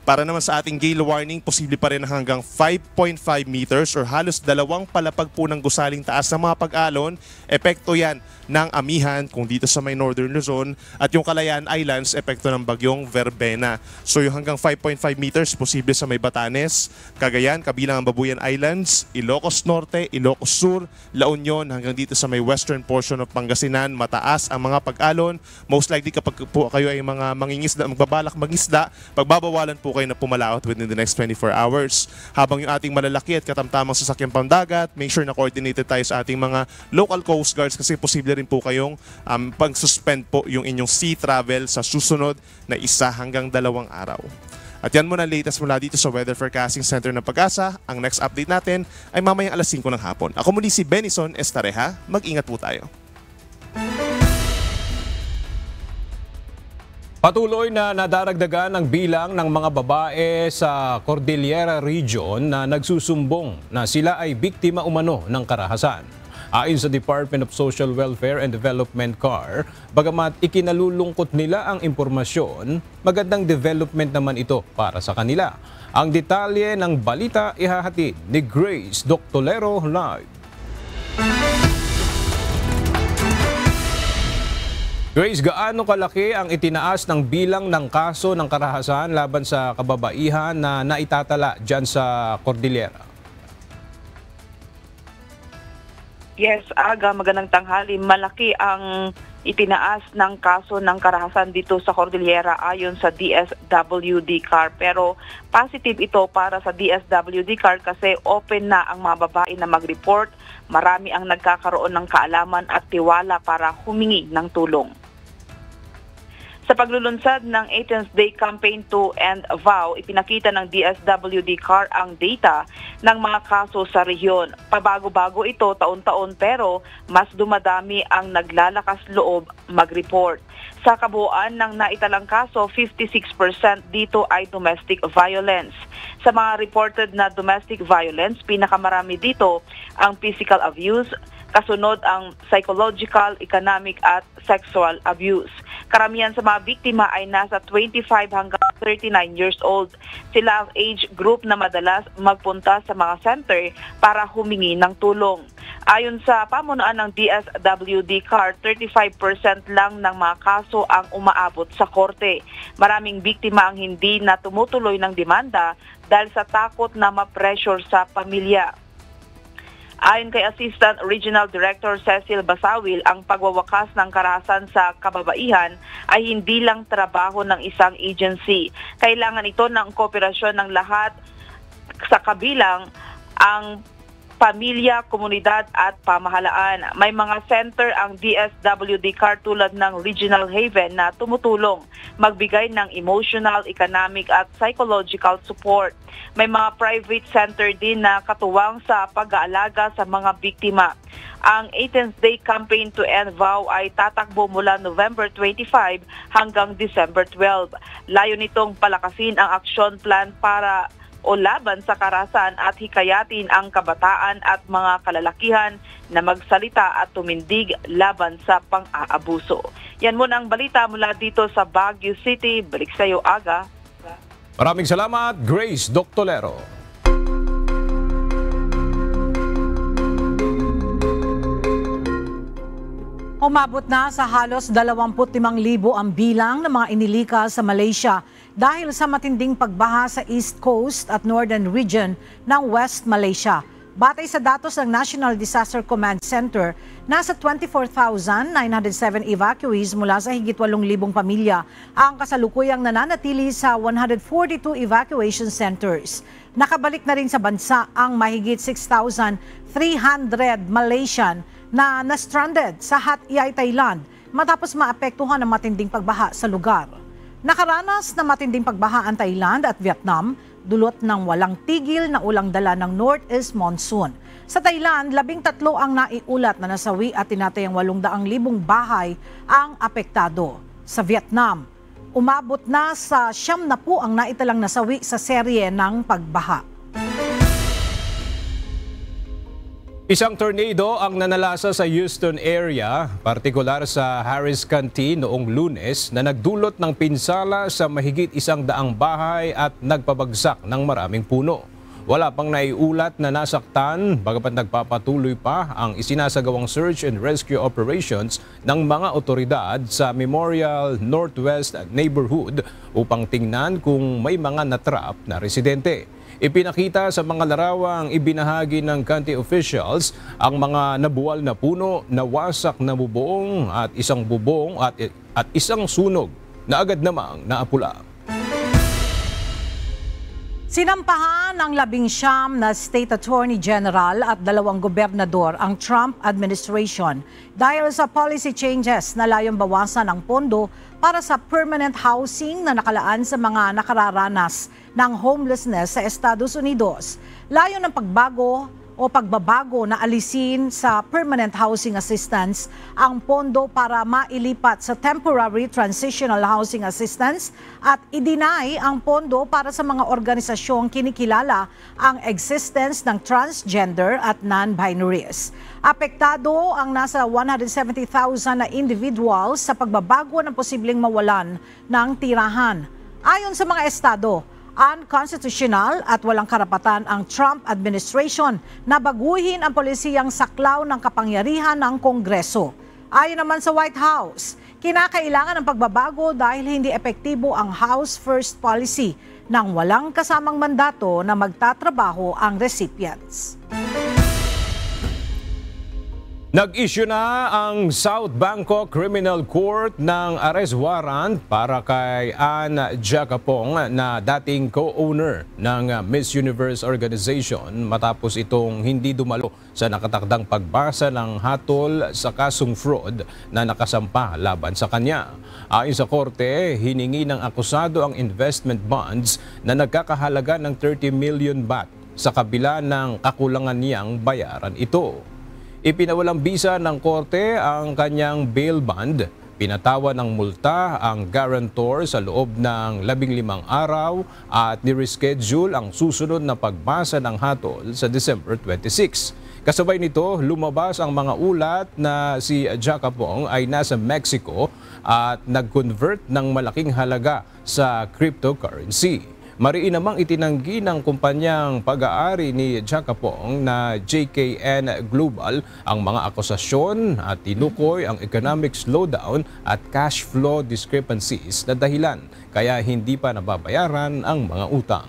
Para naman sa ating gale warning, posible pa rin hanggang 5.5 meters or halos 2 palapag po ng gusaling taas ng mga pag-alon. Epekto yan ng amihan kung dito sa may Northern Luzon at yung Kalayaan Islands, epekto ng bagyong Verbena. So yung hanggang 5.5 meters, posible sa may Batanes, Cagayan, kabilang ang Babuyan Islands, Ilocos Norte, Ilocos Sur, La Union, hanggang dito sa may western portion of Pangasinan, mataas ang mga pag-alon. Most likely kapag po kayo ay mga mangingisda, magbabalak mangisda, pagbabawalan po kayo na pumalaot within the next 24 hours. Habang yung ating malalaki at katamtamang sasakyang pangdagat, make sure na coordinated tayo sa ating mga local coast guards kasi posible rin po kayong pag-suspend po yung inyong sea travel sa susunod na 1 hanggang 2 araw. At yan muna latest mula dito sa Weather Forecasting Center ng Pag-asa. Ang next update natin ay mamayang alas 5 ng hapon. Ako muli si Benison Estareja. Mag-ingat po tayo. Patuloy na nadaragdagan ang bilang ng mga babae sa Cordillera Region na nagsusumbong na sila ay biktima umano ng karahasan. Ayon sa Department of Social Welfare and Development CAR, bagamat ikinalulungkot nila ang impormasyon, magandang development naman ito para sa kanila. Ang detalye ng balita ihahatid ni Grace Doctolero live. Grace, gaano kalaki ang itinaas ng bilang ng kaso ng karahasan laban sa kababaihan na naitatala dyan sa Cordillera? Yes, Aga, magandang tanghali. Malaki ang itinaas ng kaso ng karahasan dito sa Cordillera ayon sa DSWD CAR. Pero positive ito para sa DSWD CAR kasi open na ang mga babae na mag-report. Marami ang nagkakaroon ng kaalaman at tiwala para humingi ng tulong. Sa paglulunsad ng 18th Day Campaign to End VAW, ipinakita ng DSWD CAR ang data ng mga kaso sa rehiyon. Pabago-bago ito taon-taon pero mas dumadami ang naglalakas loob mag-report. Sa kabuuan ng naitalang kaso, 56% dito ay domestic violence. Sa mga reported na domestic violence, pinakamarami dito ang physical abuse, kasunod ang psychological, economic at sexual abuse. Karamihan sa mga biktima ay nasa 25 hanggang 39 years old. Sila ang age group na madalas magpunta sa mga center para humingi ng tulong. Ayon sa pamunuan ng DSWD CAR, 35% lang ng mga kaso ang umaabot sa korte. Maraming biktima ang hindi na tumutuloy ng demanda dahil sa takot na ma-pressure sa pamilya. Ayon kay Assistant Regional Director Cecil Basawil, ang pagwawakas ng karahasan sa kababaihan ay hindi lang trabaho ng isang agency. Kailangan ito ng kooperasyon ng lahat sa kabilang ang pamilya, komunidad at pamahalaan. May mga center ang DSWD CAR tulad ng Regional Haven na tumutulong magbigay ng emotional, economic at psychological support. May mga private center din na katuwang sa pag-aalaga sa mga biktima. Ang 18th Day Campaign to End VAW ay tatakbo mula November 25 hanggang December 12. Layo nitong palakasin ang action plan para o laban sa karahasan at hikayatin ang kabataan at mga kalalakihan na magsalita at tumindig laban sa pang-aabuso. Yan muna ang balita mula dito sa Baguio City. Balik sa iyo, Aga. Maraming salamat, Grace Doctolero. Umabot na sa halos 25,000 ang bilang ng mga inilikas sa Malaysia dahil sa matinding pagbaha sa East Coast at Northern Region ng West Malaysia. Batay sa datos ng National Disaster Command Center, nasa 24,907 evacuees mula sa higit 8,000 pamilya ang kasalukuyang nananatili sa 142 evacuation centers. Nakabalik na rin sa bansa ang mahigit 6,300 Malaysian na na-stranded sa Hat Yai, Thailand matapos maapektuhan ng matinding pagbaha sa lugar. Nakaranas na matinding pagbaha ang Thailand at Vietnam dulot ng walang tigil na ulang dala ng Northeast Monsoon. Sa Thailand, 13 ang naiulat na nasawi at tinatayang 800,000 bahay ang apektado. Sa Vietnam, umabot na sa 90 ang naitalang nasawi sa serye ng pagbaha. Isang tornado ang nanalasa sa Houston area, partikular sa Harris County noong Lunes na nagdulot ng pinsala sa mahigit 100 bahay at nagpabagsak ng maraming puno. Wala pang naiulat na nasaktan, bagamat nagpapatuloy pa ang isinasagawang search and rescue operations ng mga otoridad sa Memorial Northwest Neighborhood upang tingnan kung may mga natrap na residente. Ipinakita sa mga larawang ibinahagi ng county officials ang mga nabuwal na puno, nawasak na bubong at isang bubong at isang sunog na agad namang naapula. Sinampahan ng 19 na State Attorney General at 2 gobernador ang Trump administration dahil sa policy changes na layong bawasan ang pondo para sa permanent housing na nakalaan sa mga nakararanas ng homelessness sa Estados Unidos. Layo ng pagbago o o pagbabago na alisin sa permanent housing assistance ang pondo para mailipat sa temporary transitional housing assistance at i-deny ang pondo para sa mga organisasyong kinikilala ang existence ng transgender at non-binaries. Apektado ang nasa 170,000 na individuals sa pagbabago ng posibleng mawalan ng tirahan. Ayon sa mga estado, unconstitutional at walang karapatan ang Trump administration na baguhin ang polisiyang saklaw ng kapangyarihan ng Kongreso. Ayon naman sa White House, kinakailangan ng pagbabago dahil hindi epektibo ang House First policy nang walang kasamang mandato na magtatrabaho ang recipients. Nag-issue na ang South Bangkok Criminal Court ng arrest warrant para kay Ann Jacapong na dating co-owner ng Miss Universe organization matapos itong hindi dumalo sa nakatakdang pagbasa ng hatol sa kasong fraud na nakasampa laban sa kanya. Ayon sa korte, hiningi ng akusado ang investment bonds na nagkakahalaga ng 30 million baht sa kabila ng kakulangan niyang bayaran ito. Ipinawalang bisa ng korte ang kanyang bail bond. Pinatawa ng multa ang guarantor sa loob ng 15 araw at nireschedule ang susunod na pagbasa ng hatol sa December 26. Kasabay nito, lumabas ang mga ulat na si Jacapong ay nasa Mexico at nag-convert ng malaking halaga sa cryptocurrency. Mariin namang itinanggi ng kumpanyang pag-aari ni Jacapong na JKN Global ang mga akusasyon at tinukoy ang economic slowdown at cash flow discrepancies na dahilan kaya hindi pa nababayaran ang mga utang.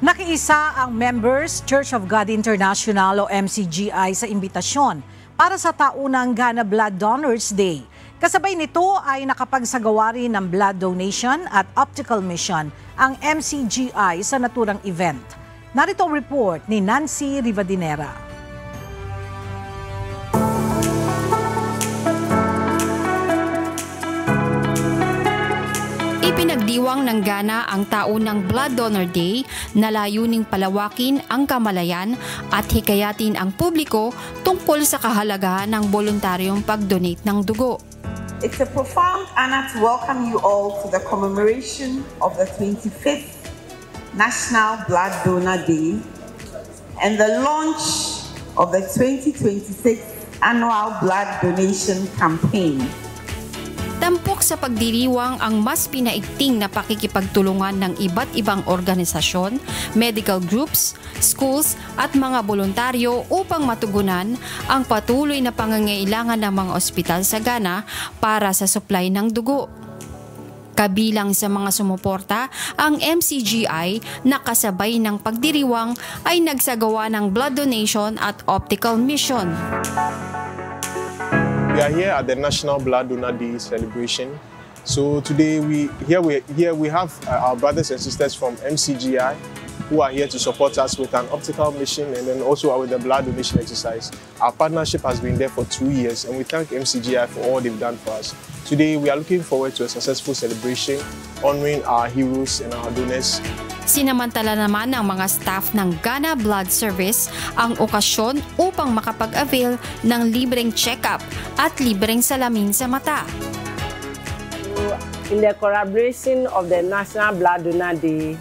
Nakiisa ang Members Church of God International o MCGI sa imbitasyon para sa taunang Ghana Blood Donors Day. Kasabay nito ay nakapagsagawa rin ng blood donation at optical mission ang MCGI sa naturang event. Narito ang report ni Nancy Rivadinera. Ipinagdiwang ng Ghana ang taunang Blood Donor Day na layuning palawakin ang kamalayan at hikayatin ang publiko tungkol sa kahalagahan ng voluntaryong pag-donate ng dugo. It's a profound honor to welcome you all to the commemoration of the 25th National Blood Donor Day and the launch of the 2026 Annual Blood Donation Campaign. Tampok sa pagdiriwang ang mas pinaigting na pakikipagtulungan ng iba't ibang organisasyon, medical groups, schools at mga voluntaryo upang matugunan ang patuloy na pangangailangan ng mga ospital sa Ghana para sa supply ng dugo. Kabilang sa mga sumuporta, ang MCGI na kasabay ng pagdiriwang ay nagsagawa ng blood donation at optical mission. We are here at the National Blood Donor Day celebration. So today we have our brothers and sisters from MCGI who are here to support us with an optical mission and then also with the blood donation exercise. Our partnership has been there for 2 years and we thank MCGI for all they've done for us. Today we are looking forward to a successful celebration honoring our heroes and our donors. Sinamantala naman ng mga staff ng Ghana Blood Service ang okasyon upang makapag-avail ng libreng check-up at libreng salamin sa mata. In the collaboration of the National Blood Donor Day,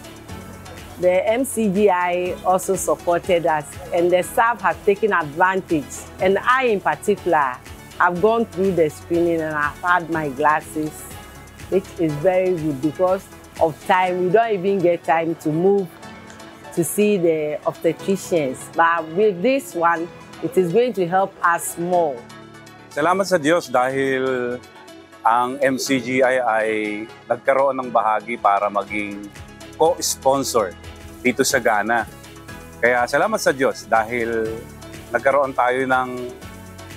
the MCGI also supported us and the staff have taken advantage. And I in particular have gone through the screening and I've had my glasses, which is very good because of time. We don't even get time to move to see the obstetricians. But with this one, it is going to help us more. Salamat sa Diyos dahil ang MCGI ay nagkaroon ng bahagi para maging co-sponsor dito sa Ghana. Kaya salamat sa Diyos dahil nagkaroon tayo ng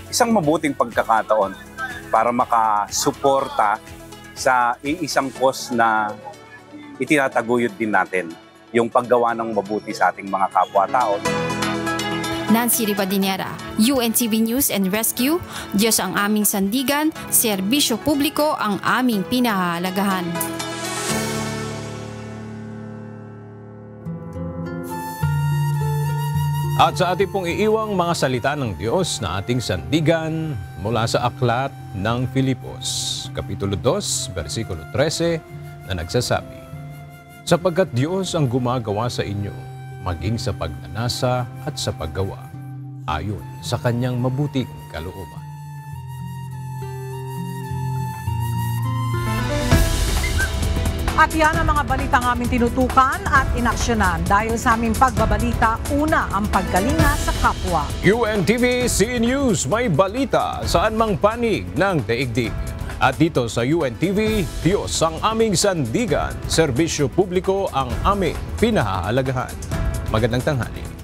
isang mabuting pagkakataon para makasuporta sa iisang cause na itinataguyod din natin, yung paggawa ng mabuti sa ating mga kapwa-tao. Nancy Rivadinera, UNTV News and Rescue, Diyos ang aming sandigan, serbisyo publiko ang aming pinahahalagahan. At sa ating pong iiwang mga salita ng Diyos na ating sandigan mula sa aklat ng Filipos, Kapitulo 2, versikulo 13 na nagsasabi, sapagkat Diyos ang gumagawa sa inyo, maging sa pagnanasa at sa paggawa, ayon sa kanyang mabuting kalooban. At yan ang mga balitang aming tinutukan at inaksyonan. Dahil sa aming pagbabalita, una ang pagkalinga sa kapwa. UNTV CE News, may balita saan mang panig ng daigdig. At dito sa UNTV, Diyos ang aming sandigan, serbisyo publiko ang aming pinahahalagahan. Magandang tanghali.